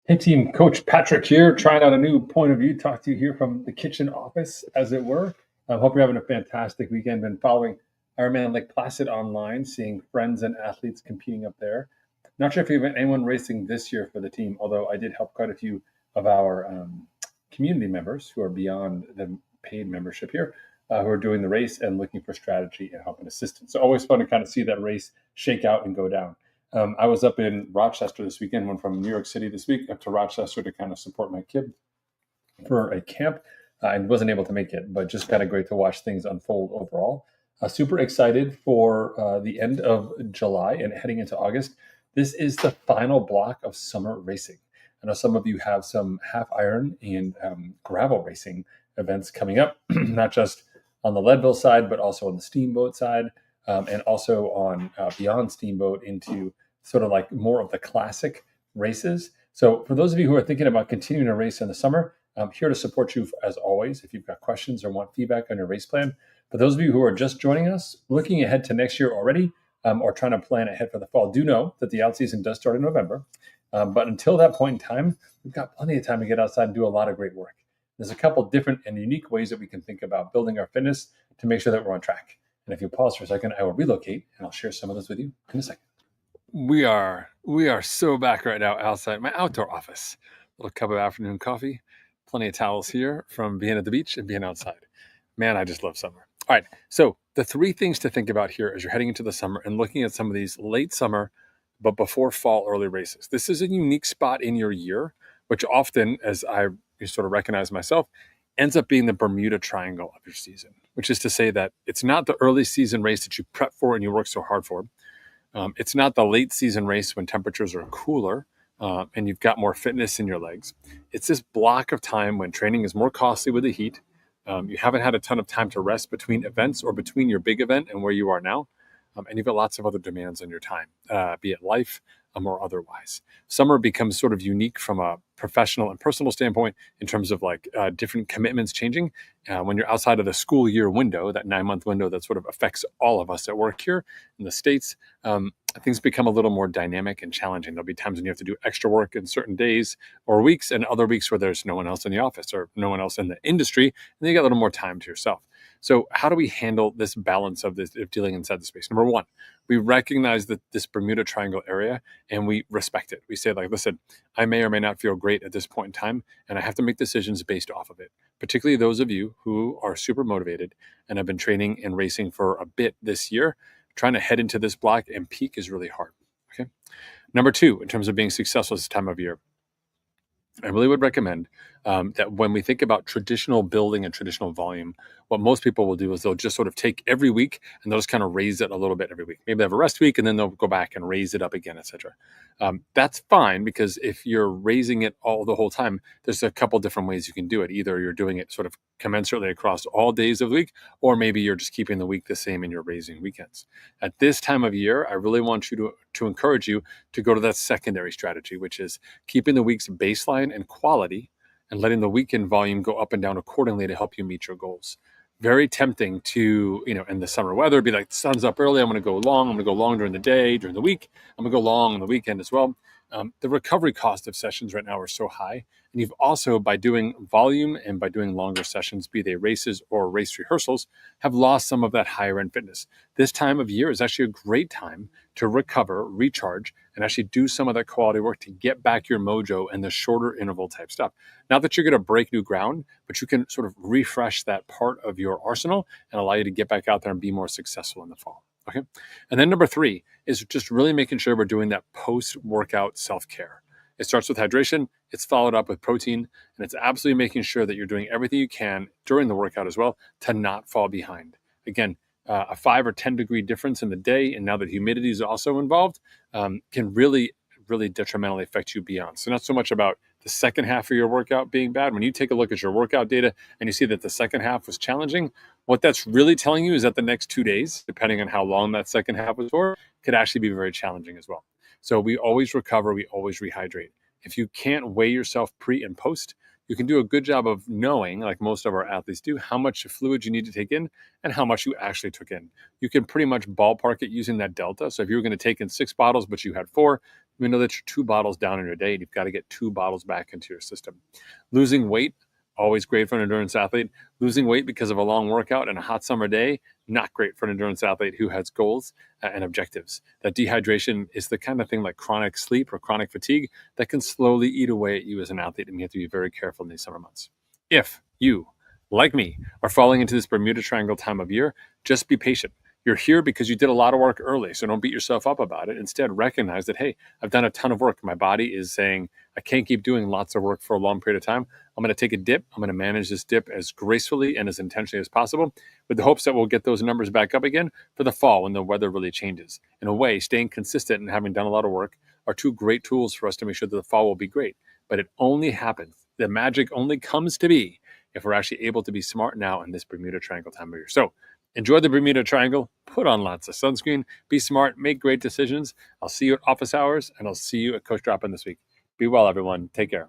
Hey team, Coach Patrick here, trying out a new point of view. Talk to you here from the kitchen office, as it were. I hope you're having a fantastic weekend. Been following Ironman Lake Placid online, seeing friends and athletes competing up there. Not sure if you've anyone racing this year for the team, although I did help quite a few of our community members who are beyond the paid membership here, who are doing the race and looking for strategy and help and assistance. So always fun to kind of see that race shake out and go down. I was up in Rochester this weekend, went from New York City this week up to Rochester to kind of support my kid for a camp. And wasn't able to make it, but just kind of great to watch things unfold overall. Super excited for the end of July and heading into August. This is the final block of summer racing. I know some of you have some half iron and gravel racing events coming up, not just on the Leadville side, but also on the steamboat side, and also on beyond steamboat into sort of like more of the classic races. So for those of you who are thinking about continuing a race in the summer, I'm here to support you as always. If you've got questions or want feedback on your race plan, for those of you who are just joining us, looking ahead to next year already, or trying to plan ahead for the fall, do know that the out season does start in November. But until that point in time, we've got plenty of time to get outside and do a lot of great work. There's a couple different and unique ways that we can think about building our fitness to make sure that we're on track. And if you pause for a second, I will relocate and I'll share some of those with you in a second. We are so back right now outside my outdoor office. A little cup of afternoon coffee, plenty of towels here from being at the beach and being outside. Man, I just love summer. All right, so the three things to think about here as you're heading into the summer and looking at some of these late summer, but before fall early races. This is a unique spot in your year, which often, as I sort of recognize myself, ends up being the Bermuda Triangle of your season, which is to say that it's not the early season race that you prep for and you work so hard for. It's not the late season race when temperatures are cooler and you've got more fitness in your legs. It's this block of time when training is more costly with the heat. You haven't had a ton of time to rest between events or between your big event and where you are now. And you've got lots of other demands on your time, be it life or otherwise. Summer becomes sort of unique from a professional and personal standpoint in terms of like different commitments changing. When you're outside of the school year window, that 9-month window that sort of affects all of us at work here in the States, things become a little more dynamic and challenging. There'll be times when you have to do extra work in certain days or weeks and other weeks where there's no one else in the office or no one else in the industry, and then you got a little more time to yourself. So how do we handle this balance of dealing inside the space? Number one, we recognize that this Bermuda Triangle area and we respect it. We say like, listen, I may or may not feel great at this point in time, and I have to make decisions based off of it. Particularly those of you who are super motivated and have been training and racing for a bit this year, trying to head into this block and peak is really hard. Okay. Number two, in terms of being successful this time of year, I really would recommend that when we think about traditional building and traditional volume, what most people will do is they'll just sort of take every week and they'll just kind of raise it a little bit every week. Maybe they have a rest week and then they'll go back and raise it up again, etc. That's fine because if you're raising it all the whole time, there's a couple different ways you can do it. Either you're doing it sort of commensurately across all days of the week, or maybe you're just keeping the week the same and you're raising weekends. At this time of year, I really want you to encourage you to go to that secondary strategy, which is keeping the week's baseline and quality and letting the weekend volume go up and down accordingly to help you meet your goals. Very tempting to, in the summer weather, be like, the sun's up early, I'm going to go long. I'm going to go long during the day, during the week. I'm going to go long on the weekend as well. The recovery cost of sessions right now are so high. And you've also, by doing volume and by doing longer sessions, be they races or race rehearsals, have lost some of that higher end fitness. This time of year is actually a great time to recover, recharge, and actually do some of that quality work to get back your mojo and the shorter interval type stuff. Not that you're going to break new ground, but you can sort of refresh that part of your arsenal and allow you to get back out there and be more successful in the fall. Okay. And then number three is just really making sure we're doing that post-workout self-care. It starts with hydration, it's followed up with protein, and it's absolutely making sure that you're doing everything you can during the workout as well to not fall behind. Again, a 5 or 10 degree difference in the day, and now that humidity is also involved, can really detrimentally affect you beyond. So not so much about the second half of your workout being bad. When you take a look at your workout data and you see that the second half was challenging, what that's really telling you is that the next 2 days, depending on how long that second half was for, could actually be very challenging as well. So we always recover, we always rehydrate. If you can't weigh yourself pre and post, you can do a good job of knowing, like most of our athletes do, how much fluid you need to take in and how much you actually took in. You can pretty much ballpark it using that delta. So if you were going to take in 6 bottles, but you had 4, you know that you're 2 bottles down in your day, and you've got to get 2 bottles back into your system. Losing weight, always great for an endurance athlete. Losing weight because of a long workout and a hot summer day, not great for an endurance athlete who has goals and objectives. That dehydration is the kind of thing like chronic sleep or chronic fatigue that can slowly eat away at you as an athlete, and you have to be very careful in these summer months. If you, like me, are falling into this Bermuda Triangle time of year, just be patient. You're here because you did a lot of work early, so don't beat yourself up about it. Instead, recognize that, hey, I've done a ton of work. My body is saying, I can't keep doing lots of work for a long period of time. I'm going to take a dip. I'm going to manage this dip as gracefully and as intentionally as possible, with the hopes that we'll get those numbers back up again for the fall when the weather really changes. In a way, staying consistent and having done a lot of work are 2 great tools for us to make sure that the fall will be great. But it only happens, the magic only comes to be if we're actually able to be smart now in this Bermuda Triangle time of year. So enjoy the Bermuda Triangle, put on lots of sunscreen, be smart, make great decisions. I'll see you at office hours, and I'll see you at Coach Drop-In this week. Be well, everyone. Take care.